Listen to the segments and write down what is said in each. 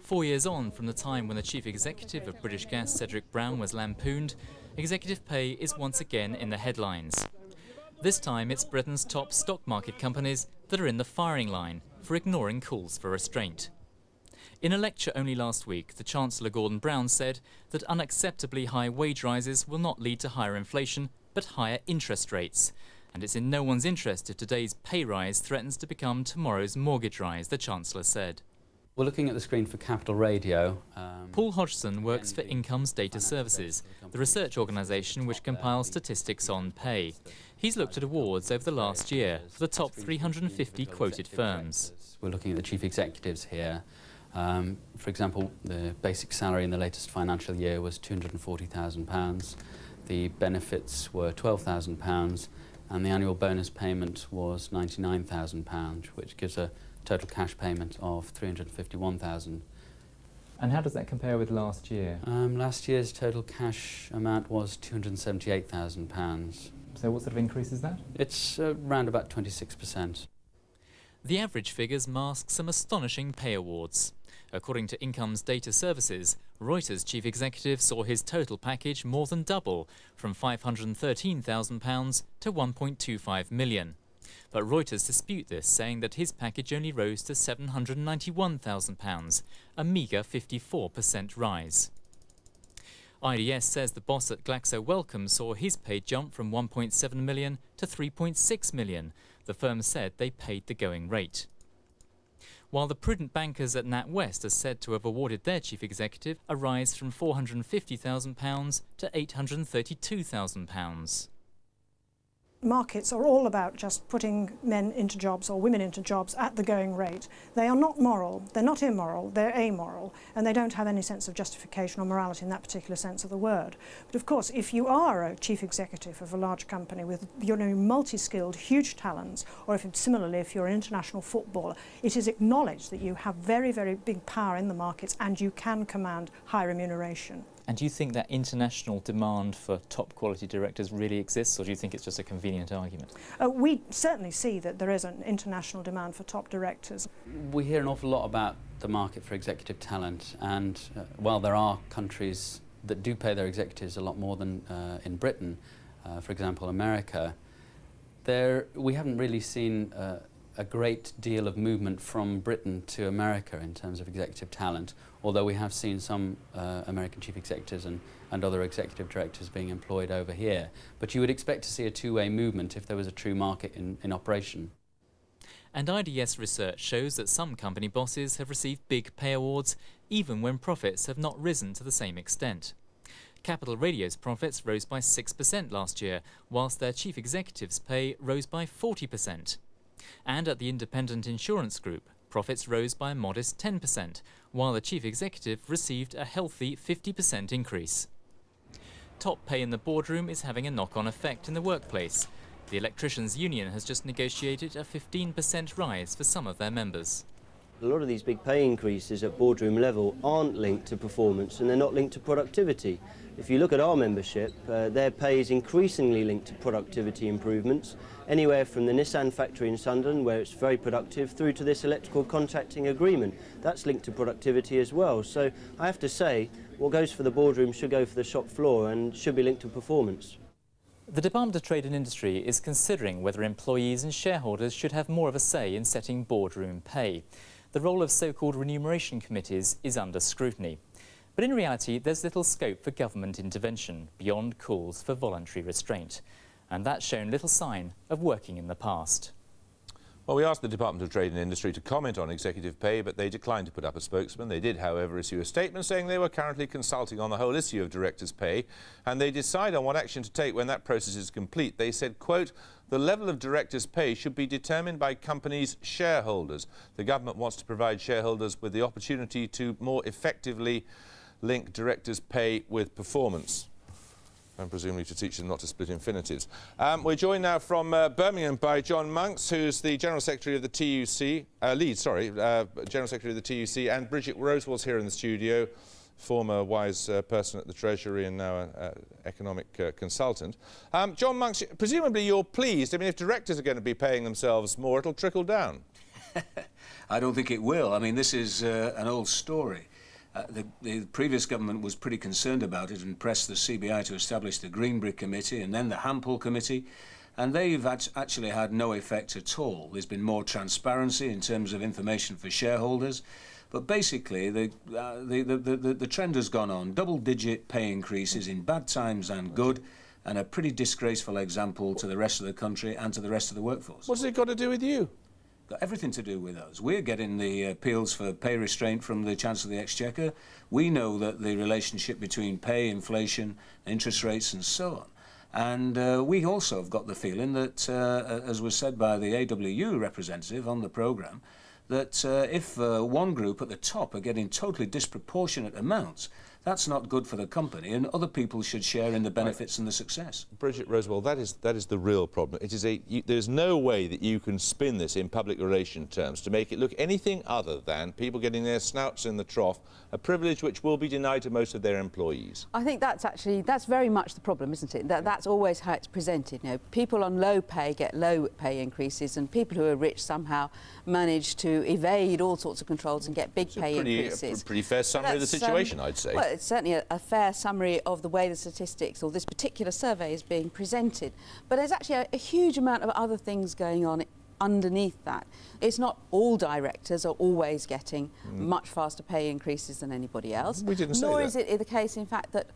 4 years on from the time when the chief executive of British Gas, Cedric Brown, was lampooned, executive pay is once again in the headlines. This time it's Britain's top stock market companies that are in the firing line for ignoring calls for restraint. In a lecture only last week, the Chancellor Gordon Brown said that unacceptably high wage rises will not lead to higher inflation, but higher interest rates. And it's in no one's interest if today's pay rise threatens to become tomorrow's mortgage rise, the Chancellor said. We're looking at the screen for Capital Radio. Paul Hodgson works for Incomes Data Services, the research organisation which compiles statistics on pay. He's looked at awards over the last year for the top 350 quoted firms. We're looking at the chief executives here. For example, the basic salary in the latest financial year was £240,000. The benefits were £12,000, and the annual bonus payment was £99,000, which gives a total cash payment of £351,000. And how does that compare with last year? Last year's total cash amount was £278,000. So what sort of increase is that? It's around about 26%. The average figures mask some astonishing pay awards. According to Incomes Data Services, Reuters' chief executive saw his total package more than double, from £513,000 to £1.25 million. But Reuters dispute this, saying that his package only rose to £791,000, a meagre 54% rise. IDS says the boss at Glaxo Wellcome saw his pay jump from £1.7 million to £3.6 million. The firm said they paid the going rate. While the prudent bankers at NatWest are said to have awarded their chief executive a rise from £450,000 to £832,000. Markets are all about just putting men into jobs or women into jobs at the going rate. They are not moral, they're not immoral, they're amoral, and they don't have any sense of justification or morality in that particular sense of the word. But of course, if you are a chief executive of a large company with multi-skilled, huge talents, or if similarly if you're an international footballer, it is acknowledged that you have very, very big power in the markets and you can command high remuneration. And do you think that international demand for top quality directors really exists, or do you think it's just a convenient argument? We certainly see that there is an international demand for top directors. We hear an awful lot about the market for executive talent, and while there are countries that do pay their executives a lot more than in Britain, for example America, we haven't really seen a great deal of movement from Britain to America in terms of executive talent, although we have seen some American chief executives and other executive directors being employed over here. But you would expect to see a two-way movement if there was a true market in operation. And IDS research shows that some company bosses have received big pay awards even when profits have not risen to the same extent. Capital Radio's profits rose by 6% last year, whilst their chief executive's pay rose by 40%. And at the Independent Insurance Group, profits rose by a modest 10%, while the chief executive received a healthy 50% increase. Top pay in the boardroom is having a knock-on effect in the workplace. The Electricians' Union has just negotiated a 15% rise for some of their members. A lot of these big pay increases at boardroom level aren't linked to performance, and they're not linked to productivity. If you look at our membership, their pay is increasingly linked to productivity improvements, anywhere from the Nissan factory in Sunderland, where it's very productive, through to this electrical contracting agreement. That's linked to productivity as well. So I have to say, what goes for the boardroom should go for the shop floor and should be linked to performance. The Department of Trade and Industry is considering whether employees and shareholders should have more of a say in setting boardroom pay. The role of so-called remuneration committees is under scrutiny. But in reality, there's little scope for government intervention beyond calls for voluntary restraint. And that's shown little sign of working in the past. Well, we asked the Department of Trade and Industry to comment on executive pay, but they declined to put up a spokesman. They did, however, issue a statement saying they were currently consulting on the whole issue of directors' pay, and they decide on what action to take when that process is complete. They said, quote, "The level of directors' pay should be determined by companies' shareholders. The government wants to provide shareholders with the opportunity to more effectively link directors' pay with performance." And presumably to teach them not to split infinitives. We're joined now from Birmingham by John Monks, who's the General Secretary of the TUC, General Secretary of the TUC, and Bridget Rosewall's here in the studio, former wise person at the Treasury and now an economic consultant. John Monks, presumably you're pleased. I mean, if directors are going to be paying themselves more, it'll trickle down. I don't think it will. I mean, this is an old story. The previous government was pretty concerned about it and pressed the CBI to establish the Greenbury Committee and then the Hampel Committee, and they've actually had no effect at all. There's been more transparency in terms of information for shareholders, but basically the trend has gone on. Double-digit pay increases in bad times and good, and a pretty disgraceful example to the rest of the country and to the rest of the workforce. What's it got to do with you? Got everything to do with us. We're getting the appeals for pay restraint from the Chancellor of the Exchequer. We know that the relationship between pay, inflation, interest rates and so on. And we also have got the feeling that, as was said by the AWU representative on the programme, that if one group at the top are getting totally disproportionate amounts, that's not good for the company, and other people should share in the benefits and the success. Bridget Rosewell, that is the real problem. It is there's no way that you can spin this in public relation terms to make it look anything other than people getting their snouts in the trough, a privilege which will be denied to most of their employees. I think that's very much the problem, isn't it? That's always how it's presented. You know, people on low pay get low pay increases, and people who are rich somehow manage to evade all sorts of controls and get big pay increases. A pretty fair summary of the situation, I'd say. Well, it's certainly a fair summary of the way the statistics or this particular survey is being presented. But there's actually a huge amount of other things going on underneath that. It's not all directors are always getting much faster pay increases than anybody else. We didn't say that. Nor is it the case, in fact, that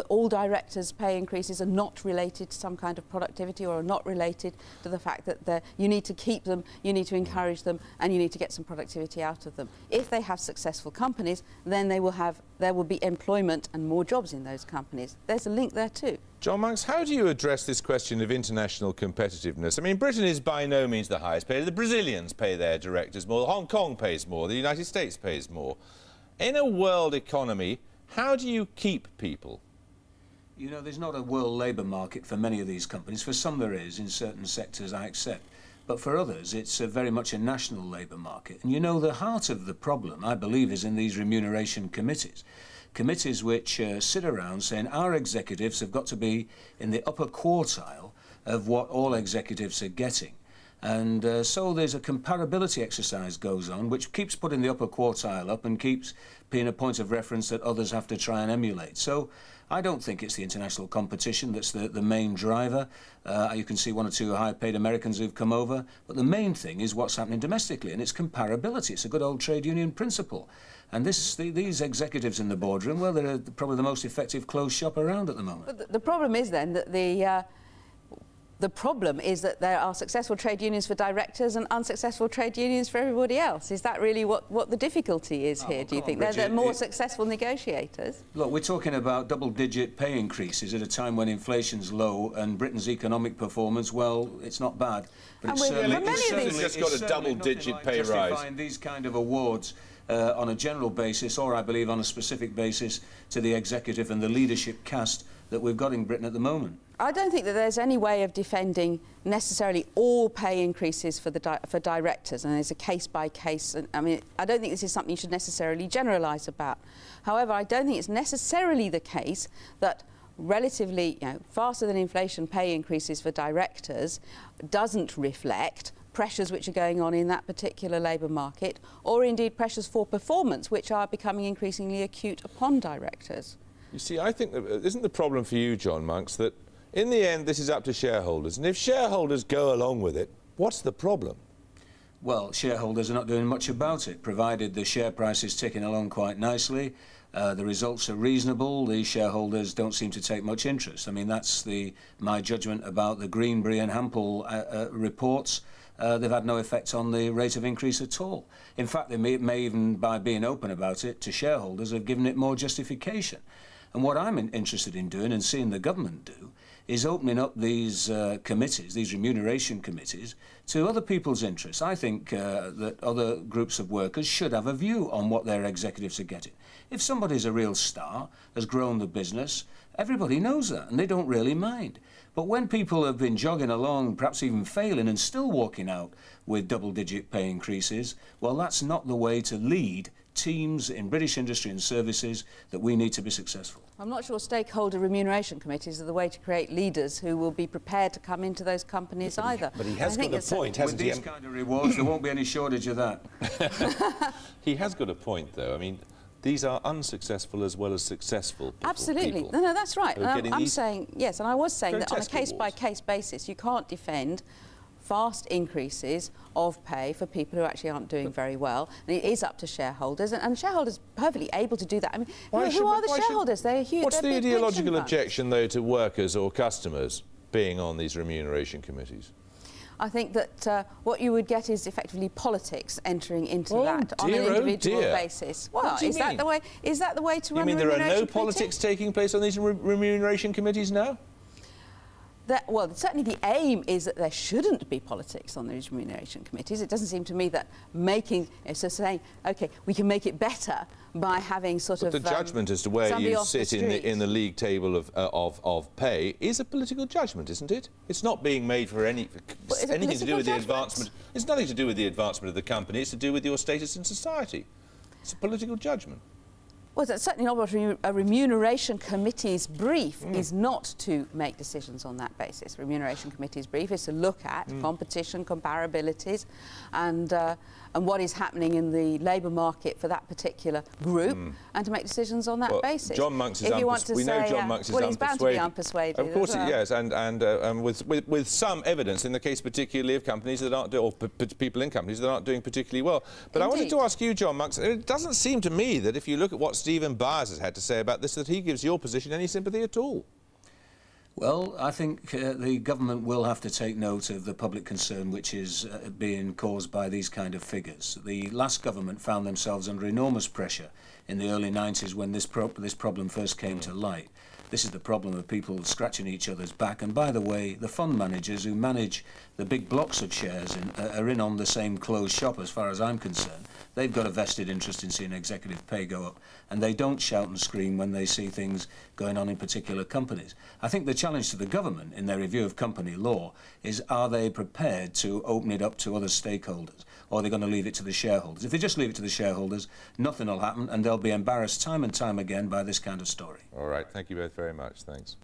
all directors' pay increases are not related to some kind of productivity or are not related to the fact that you need to keep them, you need to encourage them, and you need to get some productivity out of them. If they have successful companies, then there will be employment and more jobs in those companies. There's a link there too. John Monks, how do you address this question of international competitiveness? I mean, Britain is by no means the highest paid. The Brazilians pay their directors more, Hong Kong pays more, the United States pays more. In a world economy, how do you keep people? You know, there's not a world labour market for many of these companies. For some there is, in certain sectors I accept. But for others, it's very much a national labour market. And you know, the heart of the problem, I believe, is in these remuneration committees. Committees which sit around saying our executives have got to be in the upper quartile of what all executives are getting. And so there's a comparability exercise goes on which keeps putting the upper quartile up and keeps being a point of reference that others have to try and emulate. So I don't think it's the international competition that's the main driver. You can see one or two high-paid Americans who've come over, but the main thing is what's happening domestically, and it's comparability. It's a good old trade union principle. And these executives in the boardroom, well, they're probably the most effective closed shop around at the moment. But the problem is then that the problem is that there are successful trade unions for directors and unsuccessful trade unions for everybody else. Is that really what the difficulty is here, do you think? They're more successful negotiators? Look, we're talking about double-digit pay increases at a time when inflation's low and Britain's economic performance, well, it's not bad. But and it's certainly just got a double-digit pay rise. Justifying these kind of awards on a general basis, or I believe on a specific basis, to the executive and the leadership caste that we've got in Britain at the moment. I don't think that there's any way of defending necessarily all pay increases for directors, and there's a case by case. I mean, I don't think this is something you should necessarily generalise about. However, I don't think it's necessarily the case that relatively, faster than inflation pay increases for directors doesn't reflect pressures which are going on in that particular labour market, or indeed pressures for performance which are becoming increasingly acute upon directors. You see, I think that isn't the problem for you, John Monks, that in the end this is up to shareholders, and if shareholders go along with it, what's the problem? Well, shareholders are not doing much about it, provided the share price is ticking along quite nicely. The results are reasonable. The shareholders don't seem to take much interest. I mean, that's my judgment about the Greenbury and Hampel reports. They've had no effect on the rate of increase at all. In fact, they may even, by being open about it to shareholders, have given it more justification. And what I'm interested in doing and seeing the government do is opening up these committees, these remuneration committees, to other people's interests. I think that other groups of workers should have a view on what their executives are getting. If somebody's a real star, has grown the business, everybody knows that, and they don't really mind. But when people have been jogging along, perhaps even failing, and still walking out with double-digit pay increases, well, that's not the way to lead teams in British industry and services that we need to be successful. I'm not sure stakeholder remuneration committees are the way to create leaders who will be prepared to come into those companies either. But he has got a point, hasn't he? With these kind of rewards, there won't be any shortage of that. He has got a point, though. I mean, these are unsuccessful as well as successful Absolutely. people. No, that's right. I'm saying, yes, and I was saying that on a grotesque case-by-case basis, you can't defend fast increases of pay for people who actually aren't doing very well. And it is up to shareholders, and shareholders are perfectly able to do that. I mean, who are the shareholders? They're huge. What's the big pension ideological funds. objection, though, to workers or customers being on these remuneration committees? I think that what you would get is effectively politics entering into Oh that on an dear, oh individual dear. basis. What Well, do you is that mean? the way? Is that the way to You run mean a there are remuneration no committee? politics taking place on these remuneration committees now? Well, certainly the aim is that there shouldn't be politics on these remuneration committees. It doesn't seem to me that saying, OK, we can make it better by having But the judgment as to where you sit in the league table of pay is a political judgment, isn't it? It's not being made for anything to do with the advancement. It's nothing to do with the advancement of the company. It's to do with your status in society. It's a political judgment. Well, that's certainly not what a remuneration committee's brief is, not to make decisions on that basis. Remuneration committee's brief is to look at competition, comparabilities, and what is happening in the labour market for that particular group, and to make decisions on that basis. John Monks is if you want to we know say, John Monks is well, he's bound to be unpersuaded. unpersuaded. Of course, as well. yes, and with some evidence in the case particularly of companies that aren't or people in companies that aren't doing particularly well. But I wanted to ask you, John Monks, it doesn't seem to me that if you look at what Stephen Byers has had to say about this, that he gives your position any sympathy at all. Well, I think the government will have to take note of the public concern which is being caused by these kind of figures. The last government found themselves under enormous pressure in the early 90s when this problem first came to light. This is the problem of people scratching each other's back. And by the way, the fund managers who manage the big blocks of shares are in on the same closed shop as far as I'm concerned. They've got a vested interest in seeing executive pay go up, and they don't shout and scream when they see things going on in particular companies. I think the challenge to the government in their review of company law is, are they prepared to open it up to other stakeholders, or are they going to leave it to the shareholders? If they just leave it to the shareholders, nothing will happen, and they'll be embarrassed time and time again by this kind of story. All right, thank you both very much. Thanks.